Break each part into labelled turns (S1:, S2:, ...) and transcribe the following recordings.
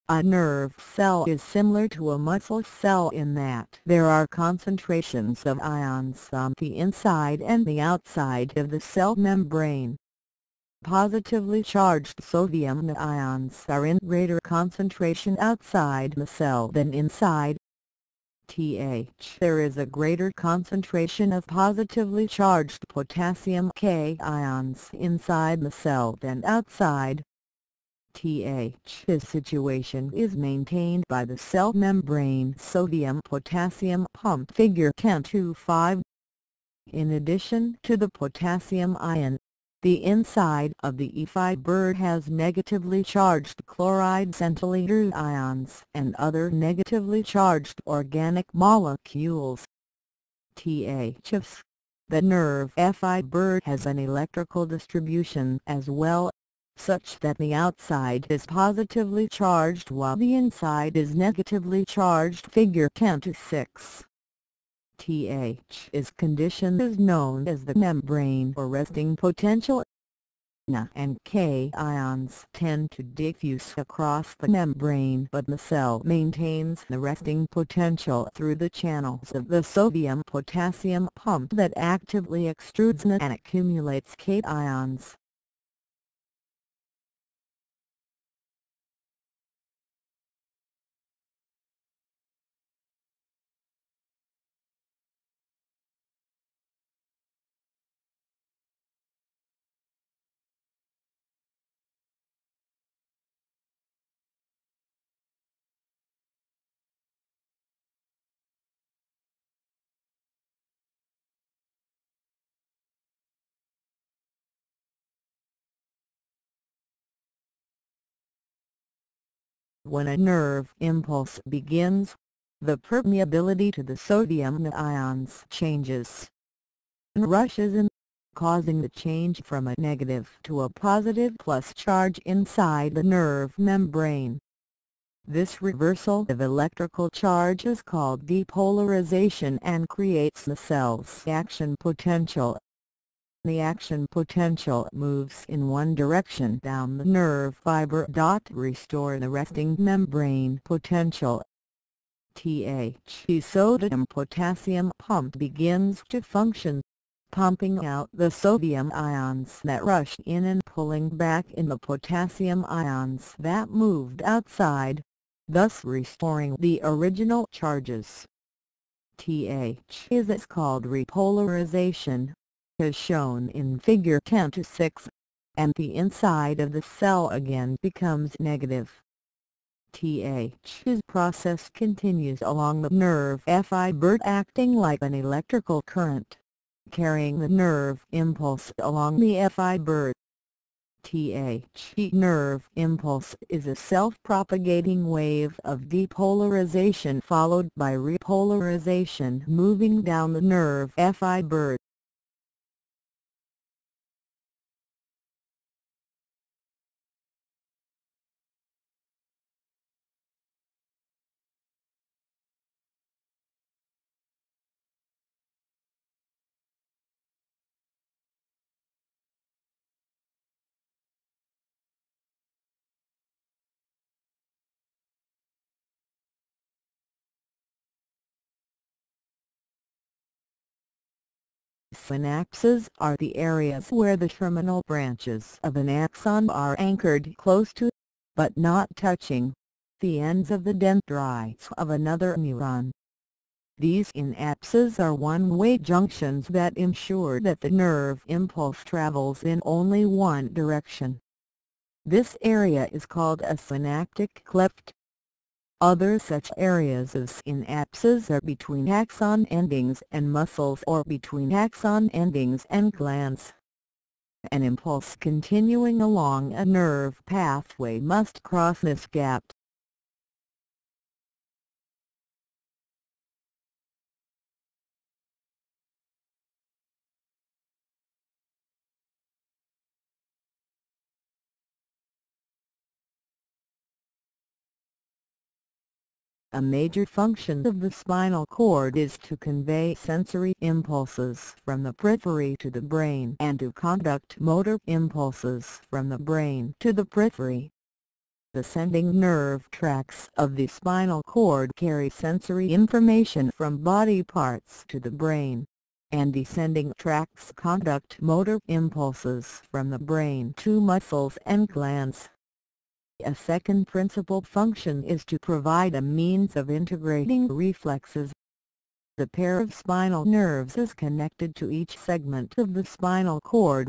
S1: A nerve cell is similar to a muscle cell in that there are concentrations of ions on the inside and the outside of the cell membrane. Positively charged sodium ions are in greater concentration outside the cell than inside. There is a greater concentration of positively charged potassium K ions inside the cell than outside. This situation is maintained by the cell membrane sodium-potassium pump figure 10.2.5. In addition to the potassium ion, the inside of the E-fiber has negatively charged chloride centiliter ions and other negatively charged organic molecules. The nerve fiber has an electrical distribution as well, such that the outside is positively charged while the inside is negatively charged. Figure 10.6. This condition is known as the membrane or resting potential. Na and K ions tend to diffuse across the membrane, but the cell maintains the resting potential through the channels of the sodium-potassium pump that actively extrudes Na and accumulates K ions. When a nerve impulse begins, the permeability to the sodium ions changes and rushes in, causing the change from a negative to a positive plus charge inside the nerve membrane. This reversal of electrical charge is called depolarization and creates the cell's action potential. The action potential moves in one direction down the nerve fiber. Restore the resting membrane potential. The sodium-potassium pump begins to function, pumping out the sodium ions that rushed in and pulling back in the potassium ions that moved outside, thus restoring the original charges. Is called repolarization, as shown in figure 10.6, and the inside of the cell again becomes negative. This process continues along the nerve fiber acting like an electrical current, carrying the nerve impulse along the fiber. Nerve impulse is a self-propagating wave of depolarization followed by repolarization moving down the nerve fiber. Synapses are the areas where the terminal branches of an axon are anchored close to, but not touching, the ends of the dendrites of another neuron. These synapses are one-way junctions that ensure that the nerve impulse travels in only one direction. This area is called a synaptic cleft. Other such areas of synapses are between axon endings and muscles or between axon endings and glands. An impulse continuing along a nerve pathway must cross this gap. A major function of the spinal cord is to convey sensory impulses from the periphery to the brain and to conduct motor impulses from the brain to the periphery. The sending nerve tracts of the spinal cord carry sensory information from body parts to the brain, and the sending tracts conduct motor impulses from the brain to muscles and glands. A second principal function is to provide a means of integrating reflexes. The pair of spinal nerves is connected to each segment of the spinal cord.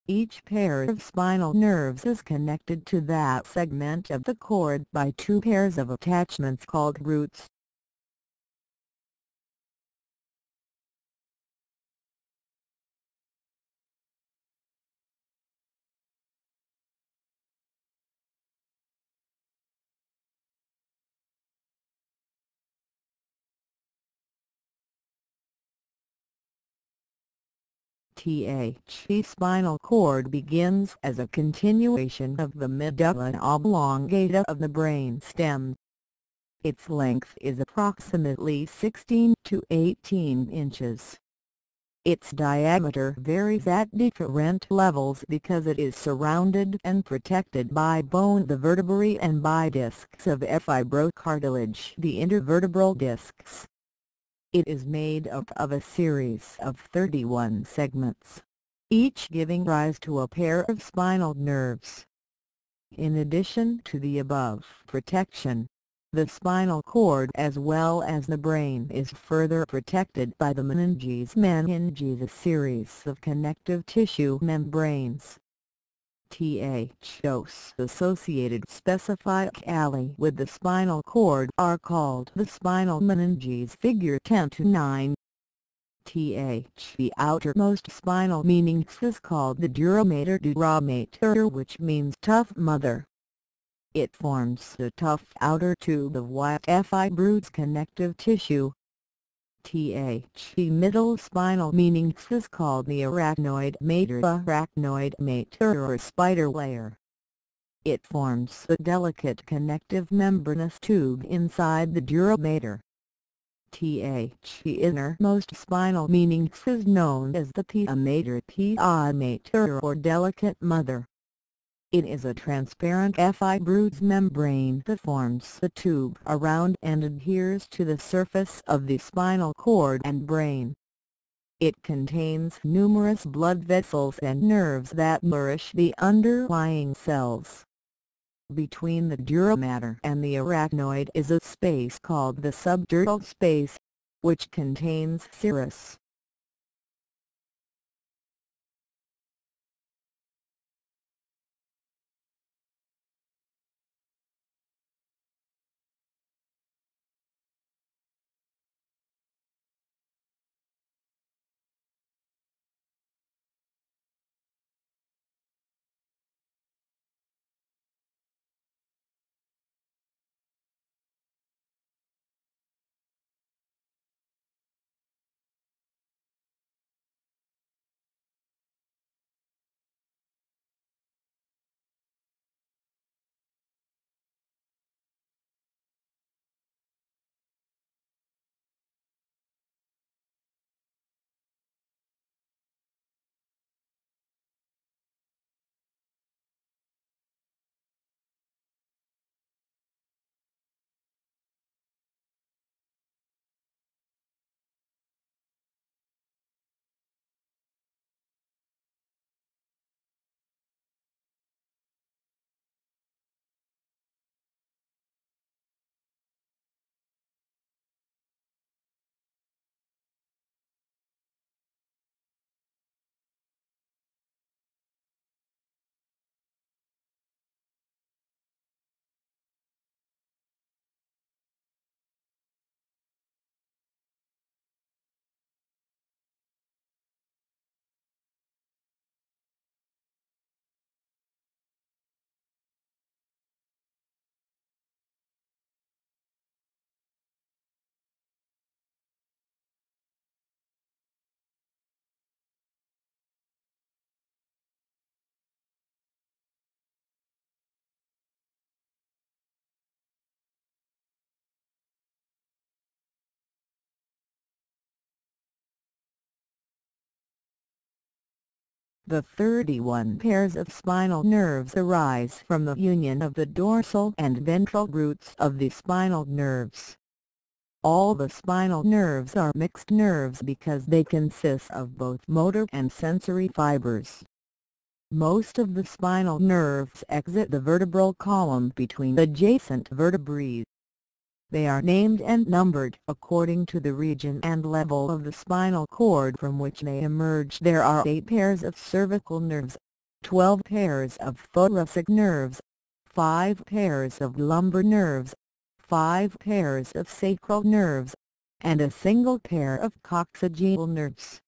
S1: Each pair of spinal nerves is connected to that segment of the cord by two pairs of attachments called roots. The spinal cord begins as a continuation of the medulla oblongata of the brain stem. Its length is approximately 16 to 18 inches. Its diameter varies at different levels because it is surrounded and protected by bone, the vertebrae, and by discs of fibrocartilage, the intervertebral discs. It is made up of a series of 31 segments, each giving rise to a pair of spinal nerves. In addition to the above protection, the spinal cord as well as the brain is further protected by the meninges. Meninges, a series of connective tissue membranes. Those associated specifically with the spinal cord are called the spinal meninges. Figure 10-9. The outermost spinal meninx is called the duramater, which means tough mother. It forms the tough outer tube of white fibrous connective tissue. The middle spinal meninx is called the arachnoid mater or spider layer. It forms the delicate connective membranous tube inside the duramater. The innermost spinal meninx is known as the pia mater or delicate mother. It is a transparent fibrous membrane that forms the tube around and adheres to the surface of the spinal cord and brain. It contains numerous blood vessels and nerves that nourish the underlying cells. Between the duramater and the arachnoid is a space called the subdural space, which contains serous. The 31 pairs of spinal nerves arise from the union of the dorsal and ventral roots of the spinal nerves. All the spinal nerves are mixed nerves because they consist of both motor and sensory fibers. Most of the spinal nerves exit the vertebral column between adjacent vertebrae. They are named and numbered according to the region and level of the spinal cord from which they emerge. There are 8 pairs of cervical nerves, 12 pairs of thoracic nerves, 5 pairs of lumbar nerves, 5 pairs of sacral nerves, and a single pair of coccygeal nerves.